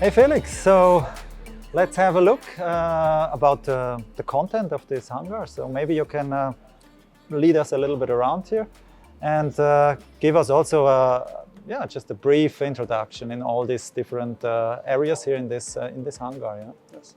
Hey Felix, so let's have a look about the content of this hangar. So maybe you can lead us a little bit around here and give us also just a brief introduction in all these different areas here in this hangar. Yeah? Yes.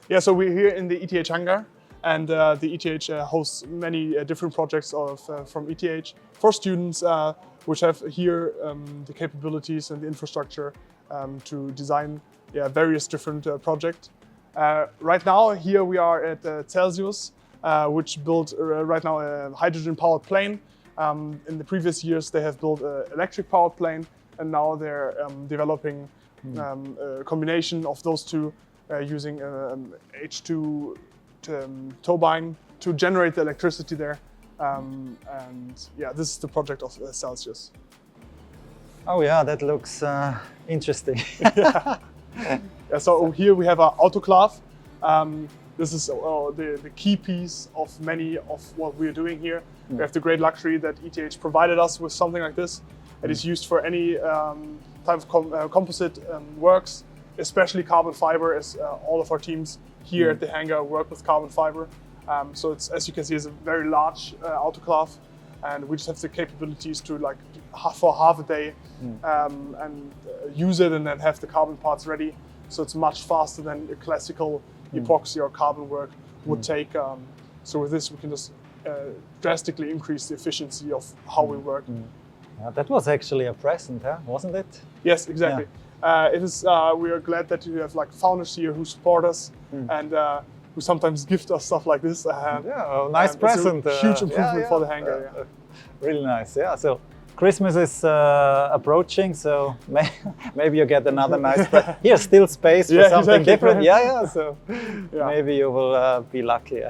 Yeah, so we're here in the ETH Hangar, and the ETH hosts many different projects from ETH for students, which have here the capabilities and the infrastructure to design various different projects. Right now, here we are at Celsius, which built right now a hydrogen-powered plane. In the previous years, they have built an electric-powered plane, and now they're developing a combination of those two using H2 turbine to generate the electricity there. And yeah, this is the project of Celsius. Oh yeah, that looks interesting. Yeah, so here we have our autoclave. This is the key piece of many of what we're doing here. We have the great luxury that ETH provided us with something like this. It is used for any type of composite works, especially carbon fiber, as all of our teams here at the hangar work with carbon fiber. So it's, as you can see, it's a very large autoclave, and we just have the capabilities to for half a day and use it and then have the carbon parts ready. So it's much faster than a classical epoxy or carbon work would take. So with this, we can just drastically increase the efficiency of how we work. Yeah, that was actually a present, wasn't it? Yes, exactly. It is. We are glad that you have founders here who support us and who sometimes gift us stuff like this. Nice present. It's a huge improvement for the hangar. Really nice. Yeah. So Christmas is approaching, so maybe you get another nice present. Here's still space for something different. So maybe you will be lucky.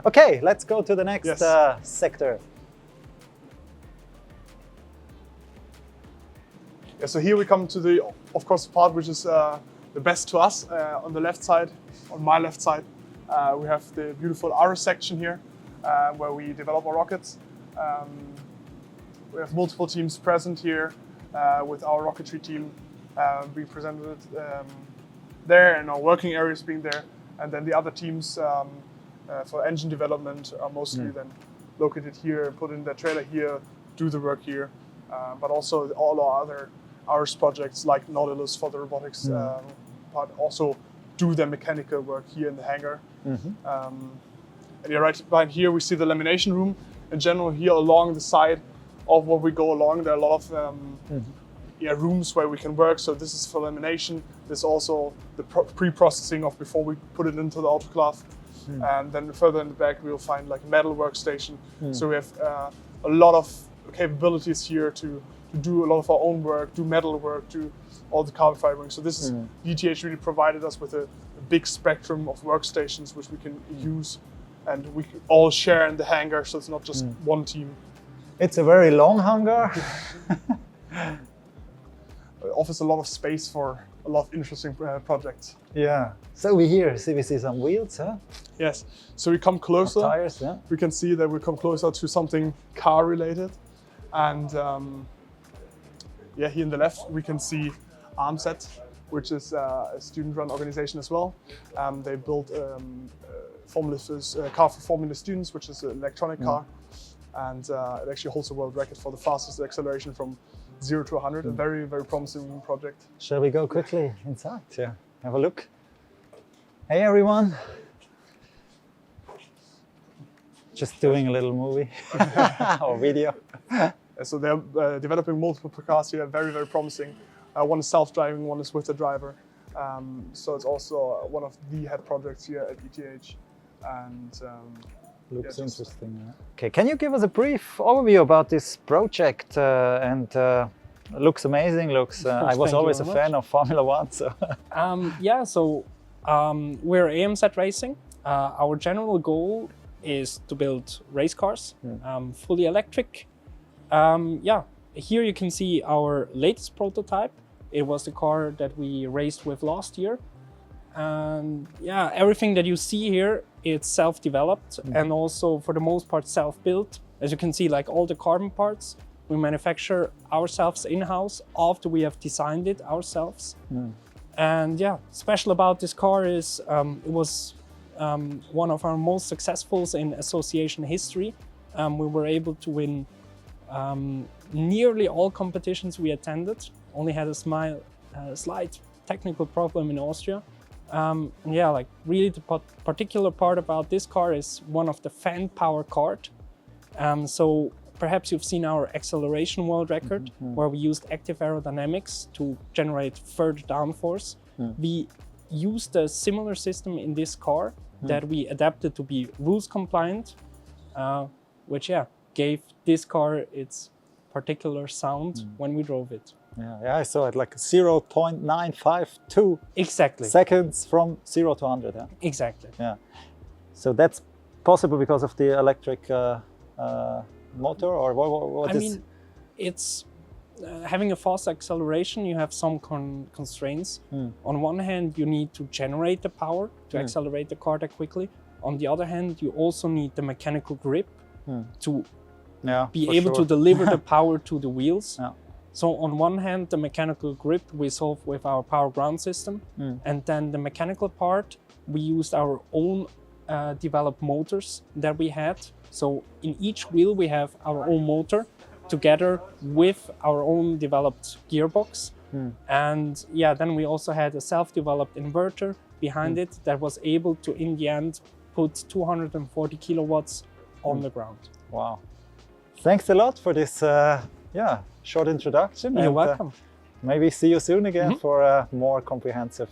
Okay, let's go to the next sector. Yeah, so here we come to the, of course, part which is the best to us. On the left side, on my left side, we have the beautiful ARIS section here, where we develop our rockets. We have multiple teams present here with our rocketry team being presented there, and our working areas being there. And then the other teams for engine development are mostly then located here, put in the trailer here, do the work here. But also all our other ARIS projects like Nautilus for the robotics part also do their mechanical work here in the hangar. And right behind here we see the lamination room. In general, here along the side of what we go along, there are a lot of rooms where we can work. So this is for lamination. There's also the pre-processing of before we put it into the autoclave. And then further in the back we'll find metal workstation. So we have a lot of capabilities here to do a lot of our own work, do metal work, do all the carbon fibering. So this is ETH really provided us with a big spectrum of workstations which we can use, and we can all share in the hangar. So it's not just one team. It's a very long hangar. It offers a lot of space for a lot of interesting projects. Yeah. So we see some wheels, huh? Yes. So we come closer. Tires, we can see that we come closer to something car related, and here in the left we can see Armset, which is a student-run organization as well. They built a car for Formula students, which is an electronic car, and it actually holds a world record for the fastest acceleration from 0 to 100. A very, very promising project. Shall we go quickly inside? Yeah, have a look. Hey everyone. Just doing a little movie or video. So they're developing multiple cars here, very, very promising. One is self-driving, one is with the driver. So it's also one of the head projects here at ETH. And looks interesting. Yeah. Okay, can you give us a brief overview about this project? Looks amazing. I was always a fan of Formula One. So we're AMZ Racing. Our general goal is to build race cars, fully electric. Here you can see our latest prototype. It was the car that we raced with last year. And everything that you see here, it's self-developed and also for the most part self-built. As you can see, all the carbon parts, we manufacture ourselves in-house after we have designed it ourselves. And yeah, special about this car is it was one of our most successful in association history. We were able to win nearly all competitions we attended. Only had a slight technical problem in Austria. Yeah, like really the particular part about this car is one of the fan power card. So perhaps you've seen our acceleration world record, where we used active aerodynamics to generate further downforce. We used a similar system in this car that we adapted to be rules compliant, which gave this car its particular sound when we drove it. Yeah, I saw it like 0.952 Exactly. seconds from 0 to 100. Yeah. Exactly. Yeah. So that's possible because of the electric motor, or what I is? mean, it's having a fast acceleration, you have some constraints. On one hand, you need to generate the power to accelerate the car that quickly. On the other hand, you also need the mechanical grip to be able to deliver the power to the wheels. Yeah. So on one hand, the mechanical grip we solve with our power ground system, and then the mechanical part, we used our own developed motors that we had. So in each wheel we have our own motor together with our own developed gearbox. And yeah, then we also had a self-developed inverter behind it that was able to, in the end, put 240 kilowatts on the ground. Wow. Thanks a lot for this short introduction. You're welcome. Maybe see you soon again for a more comprehensive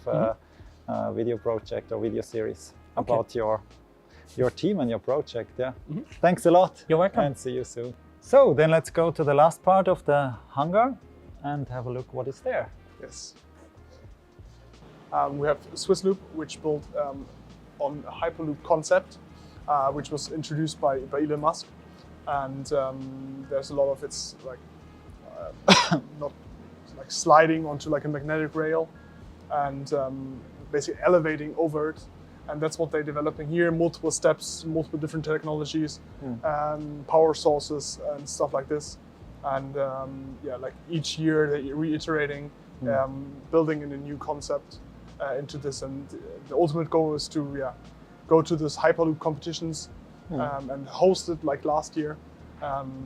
video project or video series about your team and your project. Yeah. Thanks a lot. You're welcome. And see you soon. So then let's go to the last part of the hangar and have a look what is there. Yes. We have Swiss Loop, which built on a Hyperloop concept, which was introduced by Elon Musk. And there's a lot of it's like not like sliding onto like a magnetic rail and basically elevating over it. And that's what they're developing here, multiple steps, multiple different technologies, power sources and stuff like this. And like each year they're reiterating, building in a new concept into this. And the ultimate goal is to go to this Hyperloop competitions and host it like last year,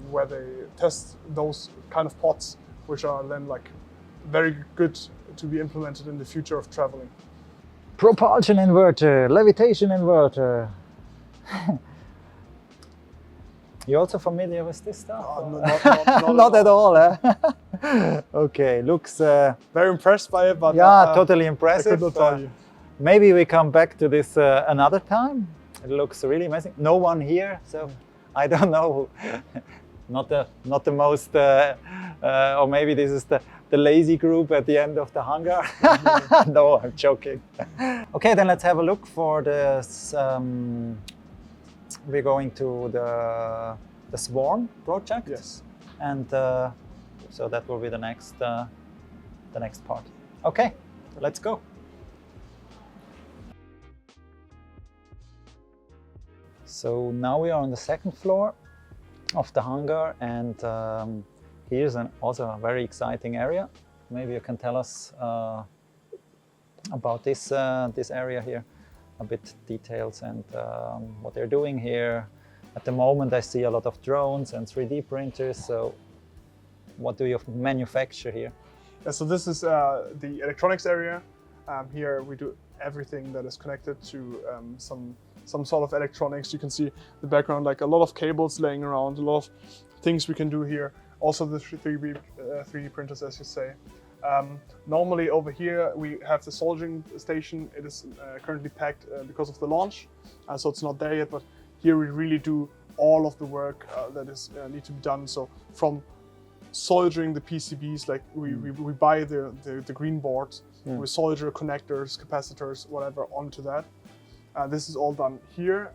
where they test those kind of pods, which are then like very good to be implemented in the future of traveling. Propulsion inverter, levitation inverter. You also familiar with this stuff? Not at all. Okay, looks very impressed by it, but totally impressive. I could not tell you. Maybe we come back to this another time. It looks really amazing. No one here, so I don't know. Not the most, or maybe this is the lazy group at the end of the hangar. No, I'm joking. Okay, then let's have a look for this. We're going to the Swarm project. Yes. And so that will be the next part. Okay, let's go. So now we are on the second floor of the hangar, and here's also a very exciting area. Maybe you can tell us about this area here, a bit details and what they're doing here. At the moment I see a lot of drones and 3D printers, so what do you manufacture here? Yeah, so this is the electronics area. Here we do everything that is connected to some sort of electronics. You can see the background, like a lot of cables laying around, a lot of things we can do here. Also the 3D printers, as you say. Normally over here we have the soldering station. It is currently packed because of the launch, so it's not there yet, but here we really do all of the work that is need to be done. So from soldering the PCBs, like we buy the green boards, we solder connectors, capacitors, whatever onto that. This is all done here,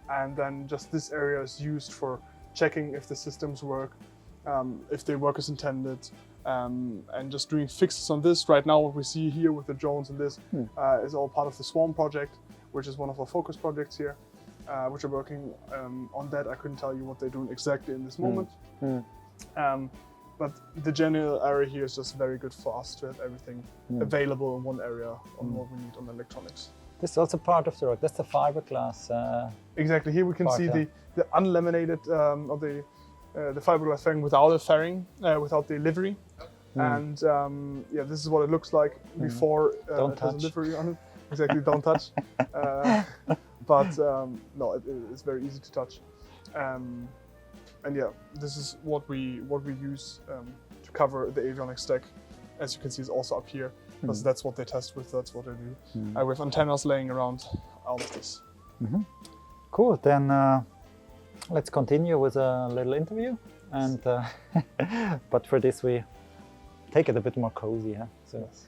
and then just this area is used for checking if the systems work, if they work as intended, and just doing fixes on this. Right now what we see here with the drones and this is all part of the Swarm project, which is one of our focus projects here, which are working on that. I couldn't tell you what they're doing exactly in this moment. but the general area here is just very good for us to have everything available in one area on what we need on electronics. This is also part of the rock. That's the fiberglass. Exactly. Here we can see part, the unlaminated or the fiberglass fairing without a fairing, without the livery. And yeah, this is what it looks like before Don't it has a touch. livery on it. Exactly, don't touch. But no, it's very easy to touch. And yeah, this is what we use to cover the avionics stack. As you can see, it's also up here because that's what they test with. That's what they do. We have antennas laying around all of this. Cool. Then let's continue with a little interview. And but for this, we take it a bit more cozy. Huh? So. Yes.